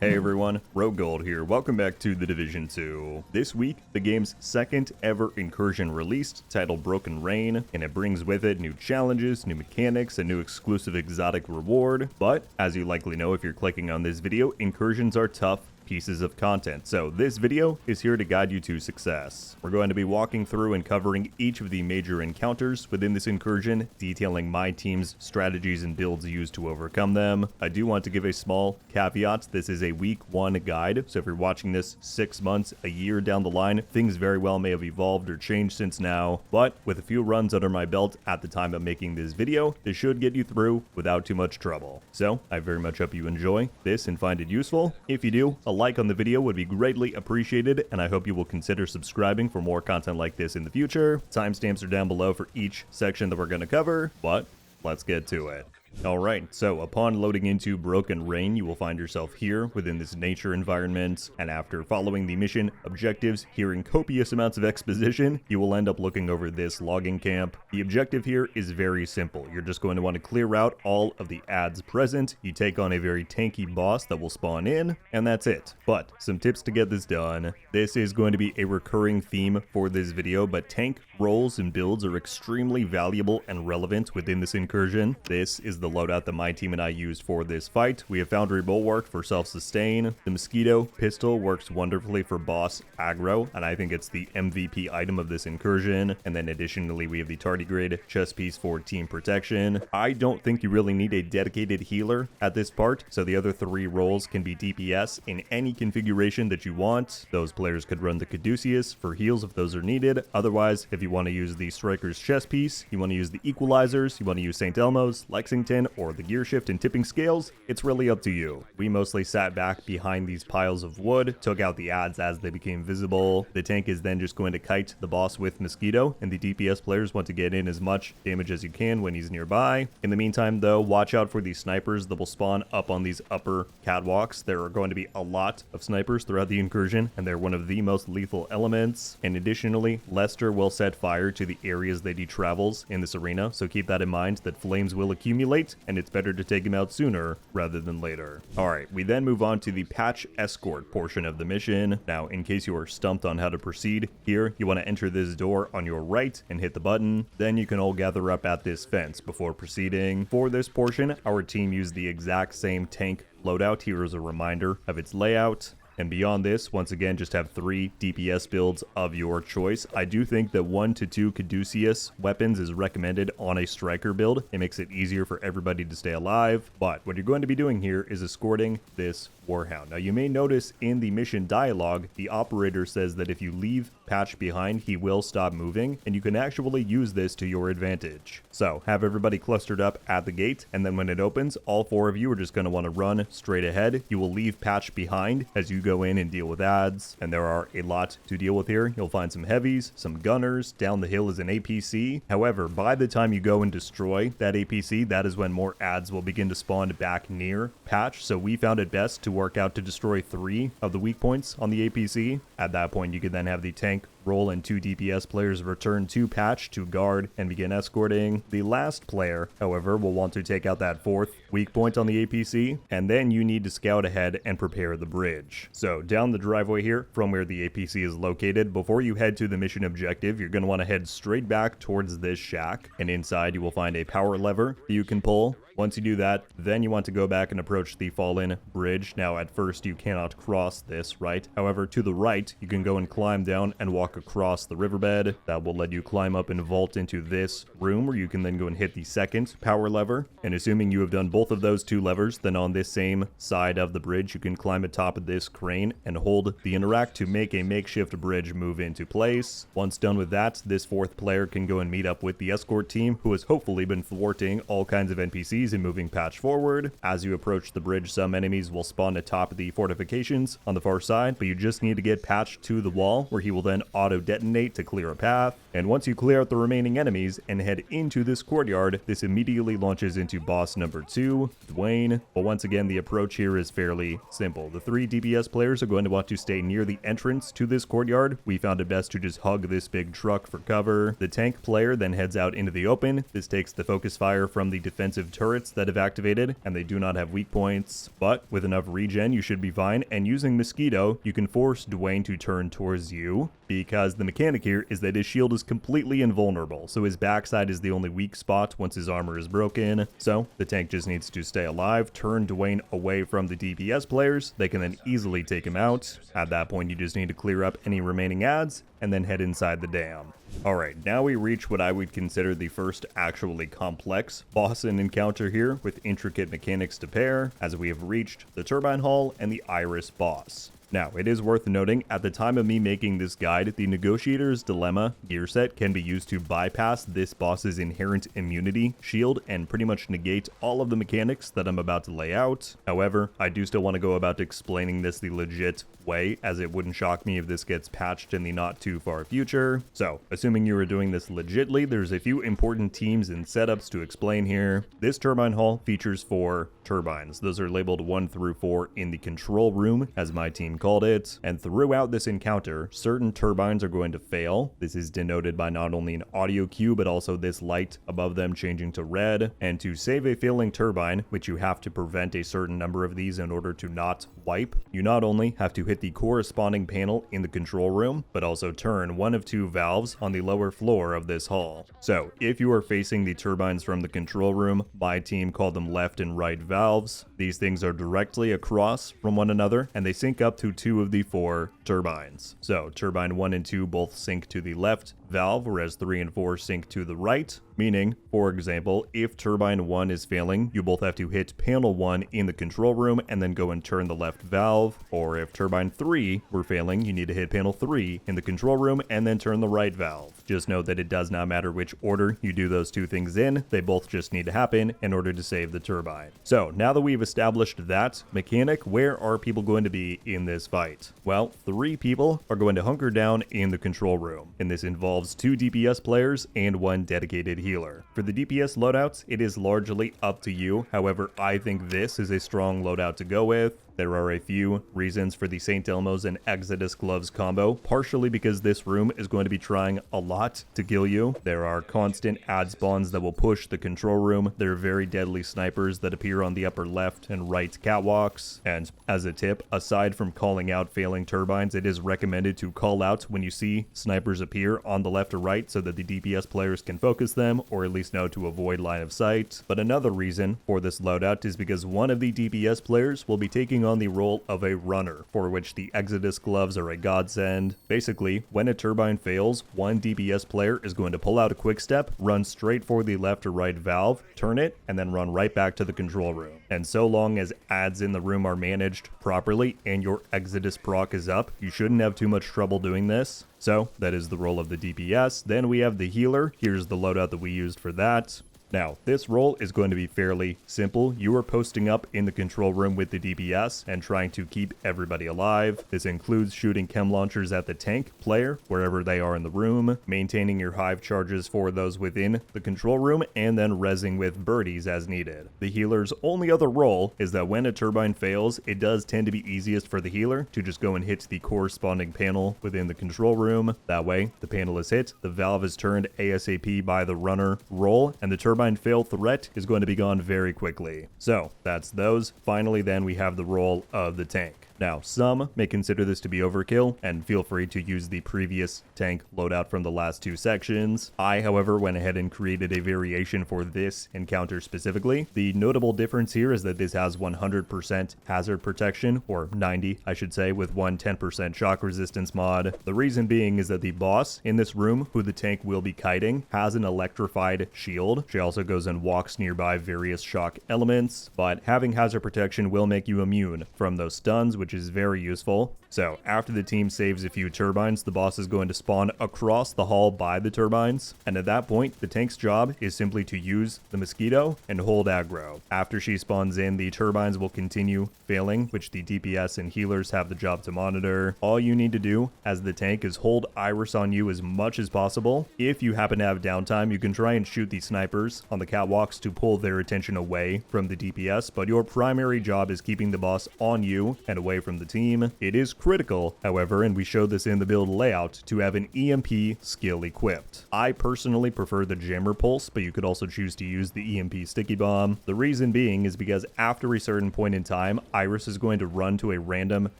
Hey everyone, RogueGold here. Welcome back to The Division 2. This week, the game's second ever Incursion released, titled Broken Rain, and it brings with it new challenges, new mechanics, a new exclusive exotic reward. But, as you likely know if you're clicking on this video, Incursions are tough pieces of content, so this video is here to guide you to success. We're going to be walking through and covering each of the major encounters within this incursion, detailing my team's strategies and builds used to overcome them. I do want to give a small caveat. This is a week 1 guide, so if you're watching this 6 months, a year down the line, things very well may have evolved or changed since now, but with a few runs under my belt at the time of making this video, this should get you through without too much trouble. So I very much hope you enjoy this and find it useful. If you do, a like on the video would be greatly appreciated, and I hope you will consider subscribing for more content like this in the future. Timestamps are down below for each section that we're going to cover, but let's get to it. Alright, so upon loading into Broken Rain, you will find yourself here within this nature environment, and after following the mission objectives, hearing copious amounts of exposition, you will end up looking over this logging camp. The objective here is very simple. You're just going to want to clear out all of the adds present. You take on a very tanky boss that will spawn in, and that's it. But some tips to get this done. This is going to be a recurring theme for this video, but tank roles and builds are extremely valuable and relevant within this incursion. This is the loadout that my team and I used for this fight. We have Foundry Bulwark for self-sustain. The Mosquito Pistol works wonderfully for boss aggro, and I think it's the MVP item of this incursion. And then additionally, we have the Tardigrade chest piece for team protection. I don't think you really need a dedicated healer at this part, so the other 3 roles can be DPS in any configuration that you want. Those players could run the Caduceus for heals if those are needed. Otherwise, if you want to use the Striker's chest piece, you want to use the Equalizers, you want to use St. Elmo's, Lexington, or the gear shift and tipping scales, it's really up to you. We mostly sat back behind these piles of wood, took out the adds as they became visible. The tank is then just going to kite the boss with Mosquito, and the DPS players want to get in as much damage as you can when he's nearby. In the meantime though, watch out for these snipers that will spawn up on these upper catwalks. There are going to be a lot of snipers throughout the incursion, and they're one of the most lethal elements. And additionally, Lester will set fire to the areas that he travels in this arena, so keep that in mind that flames will accumulate, and it's better to take him out sooner rather than later. Alright, we then move on to the patch escort portion of the mission. Now, in case you are stumped on how to proceed, here you want to enter this door on your right and hit the button. Then you can all gather up at this fence before proceeding. For this portion, our team used the exact same tank loadout. Here is a reminder of its layout. And beyond this, once again, just have 3 DPS builds of your choice. I do think that 1 to 2 Caduceus weapons is recommended on a striker build. It makes it easier for everybody to stay alive. But what you're going to be doing here is escorting this Warhound. Now, you may notice in the mission dialogue, the operator says that if you leave Patch behind, he will stop moving, and you can actually use this to your advantage. So, have everybody clustered up at the gate, and then when it opens, all 4 of you are just going to want to run straight ahead. You will leave Patch behind as you go in and deal with adds, and there are a lot to deal with here. You'll find some heavies, some gunners, down the hill is an APC. However, by the time you go and destroy that APC, that is when more adds will begin to spawn back near Patch, so we found it best to work out to destroy 3 of the weak points on the APC. At that point, you could then have the tank roll and 2 DPS players return to Patch to guard and begin escorting. The last player, however, will want to take out that 4th weak point on the APC, and then you need to scout ahead and prepare the bridge. So down the driveway here from where the APC is located, before you head to the mission objective, you're going to want to head straight back towards this shack, and inside you will find a power lever that you can pull. Once you do that, then you want to go back and approach the fallen bridge. Now, at first, you cannot cross this, right? However, to the right, you can go and climb down and walk across the riverbed. That will let you climb up and vault into this room, where you can then go and hit the 2nd power lever. And assuming you have done both of those 2 levers, then on this same side of the bridge, you can climb atop of this crane and hold the interact to make a makeshift bridge move into place. Once done with that, this 4th player can go and meet up with the escort team, who has hopefully been thwarting all kinds of NPCs and moving Patch forward. As you approach the bridge, some enemies will spawn atop the fortifications on the far side, but you just need to get Patch to the wall, where he will then auto-detonate to clear a path. And once you clear out the remaining enemies and head into this courtyard, this immediately launches into boss number 2, Dwayne. But once again, the approach here is fairly simple. The 3 DPS players are going to want to stay near the entrance to this courtyard. We found it best to just hug this big truck for cover. The tank player then heads out into the open. This takes the focus fire from the defensive turret turrets that have activated, and they do not have weak points. But with enough regen, you should be fine, and using Mosquito, you can force Dwayne to turn towards you, because the mechanic here is that his shield is completely invulnerable, so his backside is the only weak spot once his armor is broken. So the tank just needs to stay alive, turn Dwayne away from the DPS players, they can then easily take him out. At that point, you just need to clear up any remaining adds, and then head inside the dam. Alright, now we reach what I would consider the first actually complex boss and encounter here, with intricate mechanics to pair, as we have reached the Turbine Hall and the Iris boss. Now, it is worth noting, at the time of me making this guide, the Negotiator's Dilemma gear set can be used to bypass this boss's inherent immunity shield and pretty much negate all of the mechanics that I'm about to lay out. However, I do still want to go about explaining this the legit way, as it wouldn't shock me if this gets patched in the not too far future. So, assuming you are doing this legitly, there's a few important teams and setups to explain here. This Turbine Hall features 4 turbines. Those are labeled 1 through 4 in the control room, as my team called it, and throughout this encounter, certain turbines are going to fail. This is denoted by not only an audio cue, but also this light above them changing to red. And to save a failing turbine, which you have to prevent a certain number of these in order to not wipe, you not only have to hit the corresponding panel in the control room, but also turn one of 2 valves on the lower floor of this hall. So, if you are facing the turbines from the control room, my team called them left and right valves. These things are directly across from one another, and they sync up to 2 of the 4 turbines. So, turbine 1 and 2 both sync to the left valve, whereas 3 and 4 sync to the right. Meaning, for example, if turbine 1 is failing, you both have to hit panel 1 in the control room and then go and turn the left valve. Or if turbine 3 were failing, you need to hit panel 3 in the control room and then turn the right valve. Just note that it does not matter which order you do those 2 things in, they both just need to happen in order to save the turbine. So, now that we've established that mechanic, where are people going to be in this fight? Well, 3 people are going to hunker down in the control room, and this involves 2 DPS players and 1 dedicated healer. For the DPS loadouts, it is largely up to you. However, I think this is a strong loadout to go with. There are a few reasons for the St. Elmo's and Exodus gloves combo, partially because this room is going to be trying a lot to kill you. There are constant ad spawns that will push the control room. There are very deadly snipers that appear on the upper left and right catwalks. And as a tip, aside from calling out failing turbines, it is recommended to call out when you see snipers appear on the left or right so that the DPS players can focus them, or at least know to avoid line of sight. But another reason for this loadout is because one of the DPS players will be taking on the role of a runner, for which the Exodus gloves are a godsend. Basically, when a turbine fails, one DPS player is going to pull out a quick step, run straight for the left or right valve, turn it, and then run right back to the control room. And so long as ads in the room are managed properly and your Exodus proc is up, you shouldn't have too much trouble doing this. So that is the role of the DPS. Then we have the healer. Here's the loadout that we used for that. Now, this role is going to be fairly simple. You are posting up in the control room with the DPS and trying to keep everybody alive. This includes shooting chem launchers at the tank player wherever they are in the room, maintaining your hive charges for those within the control room, and then rezzing with birdies as needed. The healer's only other role is that when a turbine fails, it does tend to be easiest for the healer to just go and hit the corresponding panel within the control room. That way, the panel is hit, the valve is turned ASAP by the runner roll, and the turbine fail threat is going to be gone very quickly. So that's those. Finally, then we have the role of the tank. Now, some may consider this to be overkill, and feel free to use the previous tank loadout from the last 2 sections. I, however, went ahead and created a variation for this encounter specifically. The notable difference here is that this has 100% hazard protection, or 90, I should say, with 10% shock resistance mod. The reason being is that the boss in this room, who the tank will be kiting, has an electrified shield. She also goes and walks nearby various shock elements, but having hazard protection will make you immune from those stuns, which is very useful. So after the team saves a few turbines, the boss is going to spawn across the hall by the turbines, and at that point, the tank's job is simply to use the mosquito and hold aggro. After she spawns in, the turbines will continue failing, which the DPS and healers have the job to monitor. All you need to do as the tank is hold Iris on you as much as possible. If you happen to have downtime, you can try and shoot the snipers on the catwalks to pull their attention away from the DPS, but your primary job is keeping the boss on you and away away from the team. It is critical, however, and we showed this in the build layout, to have an EMP skill equipped. I personally prefer the Jammer Pulse, but you could also choose to use the EMP Sticky Bomb. The reason being is because after a certain point in time, Iris is going to run to a random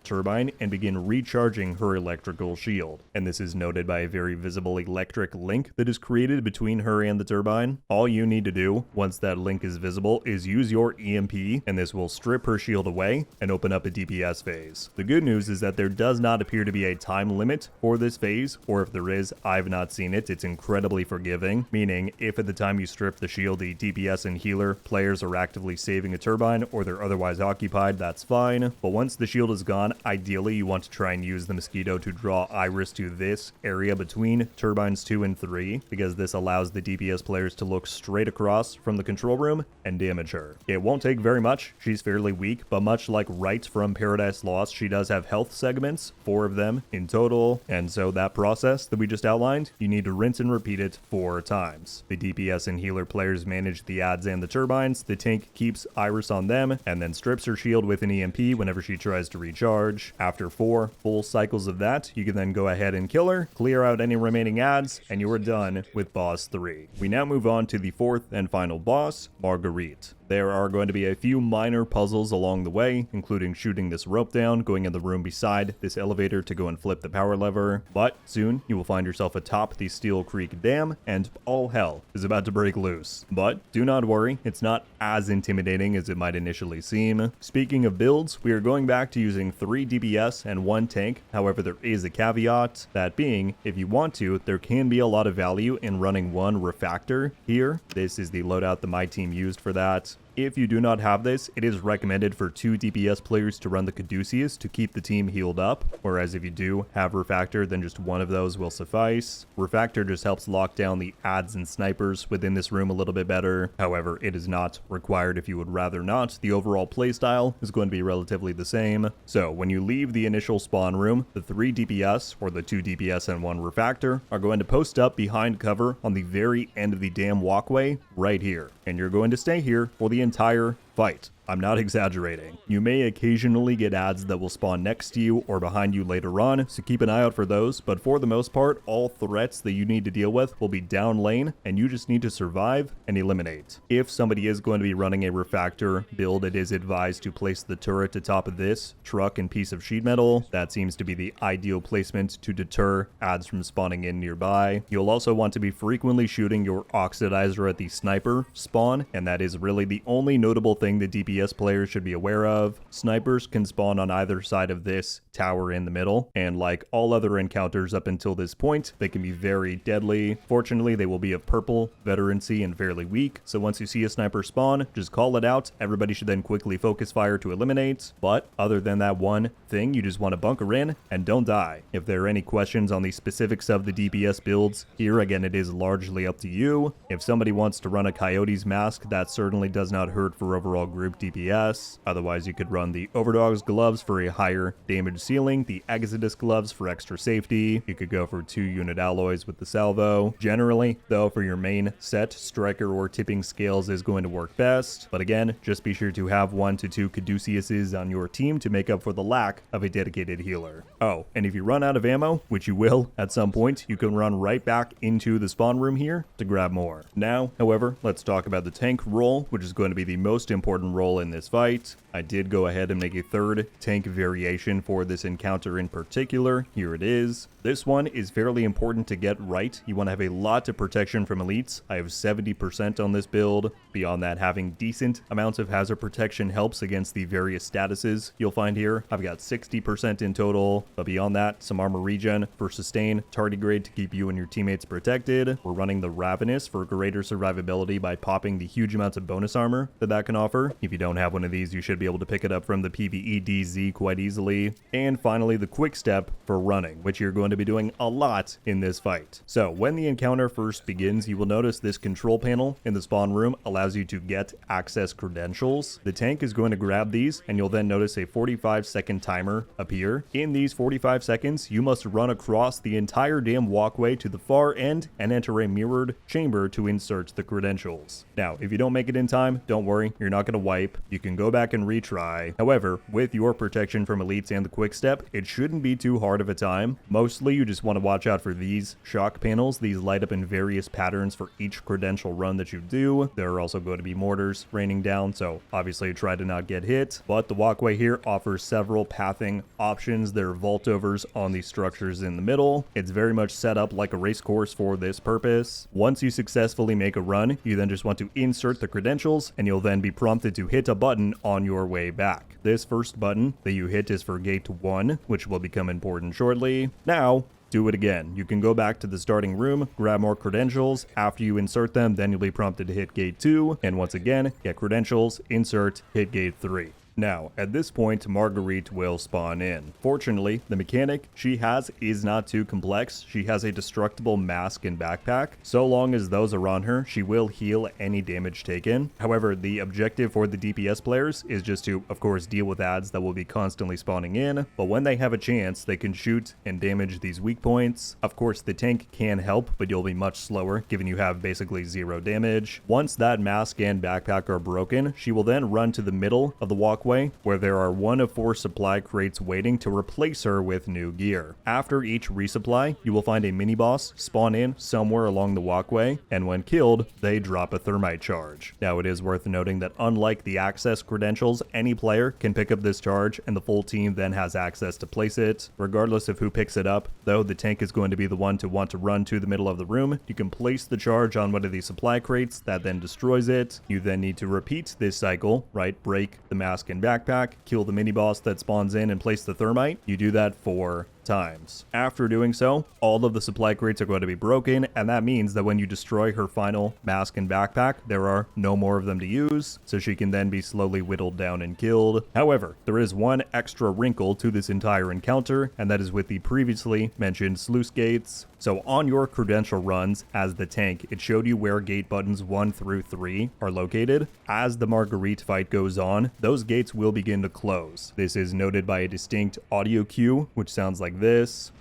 turbine and begin recharging her electrical shield. And this is noted by a very visible electric link that is created between her and the turbine. All you need to do, once that link is visible, is use your EMP, and this will strip her shield away and open up a DPS phase. The good news is that there does not appear to be a time limit for this phase, or if there is, I've not seen it. It's incredibly forgiving, meaning if at the time you strip the shield, the DPS and healer players are actively saving a turbine or they're otherwise occupied, that's fine. But once the shield is gone, ideally you want to try and use the mosquito to draw Iris to this area between turbines 2 and 3, because this allows the DPS players to look straight across from the control room and damage her. It won't take very much, she's fairly weak, but much like Wright from Paradise Lost, she does have health segments, 4 of them in total, and so that process that we just outlined, you need to rinse and repeat it 4 times. The DPS and healer players manage the adds and the turbines, the tank keeps Iris on them, and then strips her shield with an EMP whenever she tries to recharge. After 4 full cycles of that, you can then go ahead and kill her, clear out any remaining adds, and you are done with boss 3. We now move on to the 4th and final boss, Marguerite. There are going to be a few minor puzzles along the way, including shooting this rope down, going in the room beside this elevator to go and flip the power lever, but soon you will find yourself atop the Steel Creek Dam, and all hell is about to break loose. But do not worry, it's not as intimidating as it might initially seem. Speaking of builds, we are going back to using 3 DPS and 1 tank, however there is a caveat, that being, if you want to, there can be a lot of value in running 1 refactor here. This is the loadout that my team used for that. If you do not have this, it is recommended for 2 DPS players to run the Caduceus to keep the team healed up, whereas if you do have Refactor, then just 1 of those will suffice. Refactor just helps lock down the adds and snipers within this room a little bit better. However, it is not required if you would rather not. The overall playstyle is going to be relatively the same. So when you leave the initial spawn room, the 3 DPS, or the 2 DPS and 1 Refactor, are going to post up behind cover on the very end of the dam walkway right here. And you're going to stay here for the entire fight. I'm not exaggerating. You may occasionally get adds that will spawn next to you or behind you later on, so keep an eye out for those, but for the most part, all threats that you need to deal with will be down lane, and you just need to survive and eliminate. If somebody is going to be running a refactor build, it is advised to place the turret atop of this truck and piece of sheet metal. That seems to be the ideal placement to deter adds from spawning in nearby. You'll also want to be frequently shooting your oxidizer at the sniper spawn, and that is really the only notable thing the DPS players should be aware of. Snipers can spawn on either side of this tower in the middle, and like all other encounters up until this point, they can be very deadly. Fortunately, they will be of purple veterancy and fairly weak, so once you see a sniper spawn, just call it out. Everybody should then quickly focus fire to eliminate, but other than that one thing, you just want to bunker in and don't die. If there are any questions on the specifics of the DPS builds, here again it is largely up to you. If somebody wants to run a Coyote's Mask, that certainly does not hurt for overall group DPS. Otherwise, you could run the Overdog's Gloves for a higher damage ceiling, the Exodus Gloves for extra safety. You could go for 2 unit alloys with the salvo. Generally, though, for your main set, Striker or Tipping Scales is going to work best. But again, just be sure to have 1 to 2 Caduceuses on your team to make up for the lack of a dedicated healer. Oh, and if you run out of ammo, which you will at some point, you can run right back into the spawn room here to grab more. Now, however, let's talk about the tank role, which is going to be the most important role in this fight. I did go ahead and make a 3rd tank variation for this encounter in particular. Here it is. This one is fairly important to get right. You want to have a lot of protection from elites. I have 70% on this build. Beyond that, having decent amounts of hazard protection helps against the various statuses you'll find here. I've got 60% in total, but beyond that, some armor regen for sustain, tardigrade to keep you and your teammates protected. We're running the Ravenous for greater survivability by popping the huge amounts of bonus armor that can offer. If you don't have one of these, you should be able to pick it up from the PvE DZ quite easily. And finally, the quick step for running, which you're going to be doing a lot in this fight. So when the encounter first begins, you will notice this control panel in the spawn room allows you to get access credentials. The tank is going to grab these, and you'll then notice a 45-second timer appear. In these 45 seconds, you must run across the entire damn walkway to the far end and enter a mirrored chamber to insert the credentials. Now, if you don't make it in time, don't worry, you're not not going to wipe. You can go back and retry. However, with your protection from elites and the quick step, it shouldn't be too hard of a time. Mostly you just want to watch out for these shock panels. These light up in various patterns for each credential run that you do. There are also going to be mortars raining down, so obviously try to not get hit. But the walkway here offers several pathing options. There are vault overs on these structures in the middle. It's very much set up like a race course for this purpose. Once you successfully make a run, you then just want to insert the credentials, and you'll then be prompted to hit a button on your way back. This first button that you hit is for gate 1, which will become important shortly. Now, do it again. You can go back to the starting room, grab more credentials. After you insert them, then you'll be prompted to hit gate 2, and once again, get credentials, insert, hit gate 3. Now, at this point, Marguerite will spawn in. Fortunately, the mechanic she has is not too complex. She has a destructible mask and backpack. So long as those are on her, she will heal any damage taken. However, the objective for the DPS players is just to, of course, deal with ads that will be constantly spawning in. But when they have a chance, they can shoot and damage these weak points. Of course, the tank can help, but you'll be much slower, given you have basically 0 damage. Once that mask and backpack are broken, she will then run to the middle of the walkway, where there are 1 of 4 supply crates waiting to replace her with new gear. After each resupply, you will find a mini boss spawn in somewhere along the walkway, and when killed, they drop a thermite charge. Now, it is worth noting that unlike the access credentials, any player can pick up this charge, and the full team then has access to place it. Regardless of who picks it up, though, the tank is going to be the one to want to run to the middle of the room. You can place the charge on one of these supply crates that then destroys it. You then need to repeat this cycle, right? Break the mask and backpack, kill the mini boss that spawns in and place the thermite. You do that 4 times. After doing so, all of the supply crates are going to be broken, and that means that when you destroy her final mask and backpack, there are no more of them to use, so she can then be slowly whittled down and killed. However, there is one extra wrinkle to this entire encounter, and that is with the previously mentioned sluice gates. So on your credential runs as the tank, it showed you where gate buttons 1 through 3 are located. As the Marguerite fight goes on, those gates will begin to close. This is noted by a distinct audio cue, which sounds like this.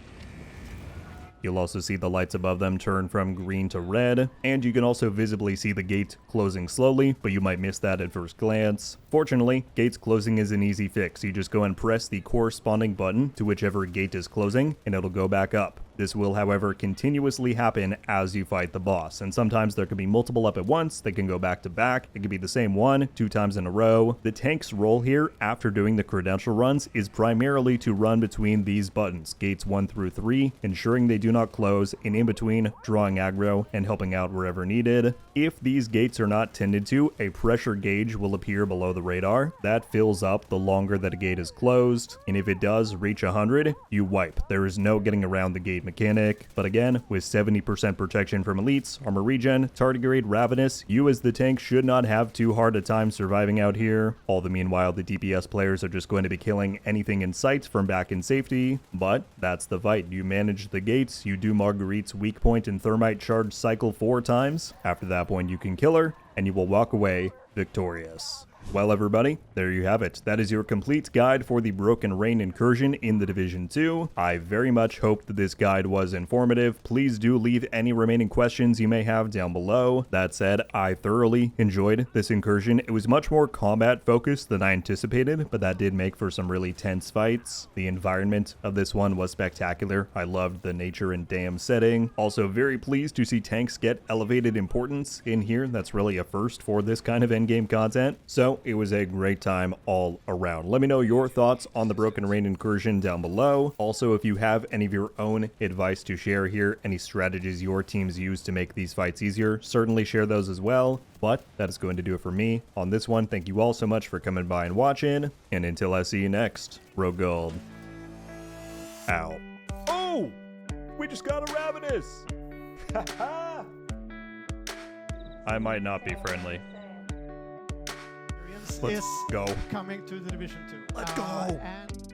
You'll also see the lights above them turn from green to red, and you can also visibly see the gate closing slowly, but you might miss that at first glance. Fortunately, gates closing is an easy fix. You just go and press the corresponding button to whichever gate is closing, and it'll go back up. This will, however, continuously happen as you fight the boss, and sometimes there can be multiple up at once. They can go back to back. It can be the same one 2 times in a row. The tank's role here, after doing the credential runs, is primarily to run between these buttons, gates 1 through 3, ensuring they do not close, and in between, drawing aggro and helping out wherever needed. If these gates are not tended to, a pressure gauge will appear below the radar. That fills up the longer that a gate is closed, and if it does reach 100, you wipe. There is no getting around the gate mechanic. But again, with 70% protection from elites, armor regen, tardigrade, ravenous, you as the tank should not have too hard a time surviving out here. All the meanwhile, the DPS players are just going to be killing anything in sight from back in safety. But that's the fight. You manage the gates, you do Marguerite's weak point and thermite charge cycle 4 times. After that point, you can kill her, and you will walk away victorious. Well, everybody, there you have it. That is your complete guide for the Broken Rain Incursion in the Division 2. I very much hope that this guide was informative. Please do leave any remaining questions you may have down below. That said, I thoroughly enjoyed this incursion. It was much more combat focused than I anticipated, but that did make for some really tense fights. The environment of this one was spectacular. I loved the nature and dam setting. Also very pleased to see tanks get elevated importance in here. That's really a first for this kind of endgame content. So it was a great time all around. Let me know your thoughts on the Broken Rain Incursion down below. Also, if you have any of your own advice to share here, any strategies your teams use to make these fights easier, certainly share those as well. But that is going to do it for me on this one. Thank you all so much for coming by and watching, and until I see you next, RogueGold. Ow. Oh! We just got a ravenous! Haha! I might not be friendly. Let's go. Coming to the Division 2. Let's go. And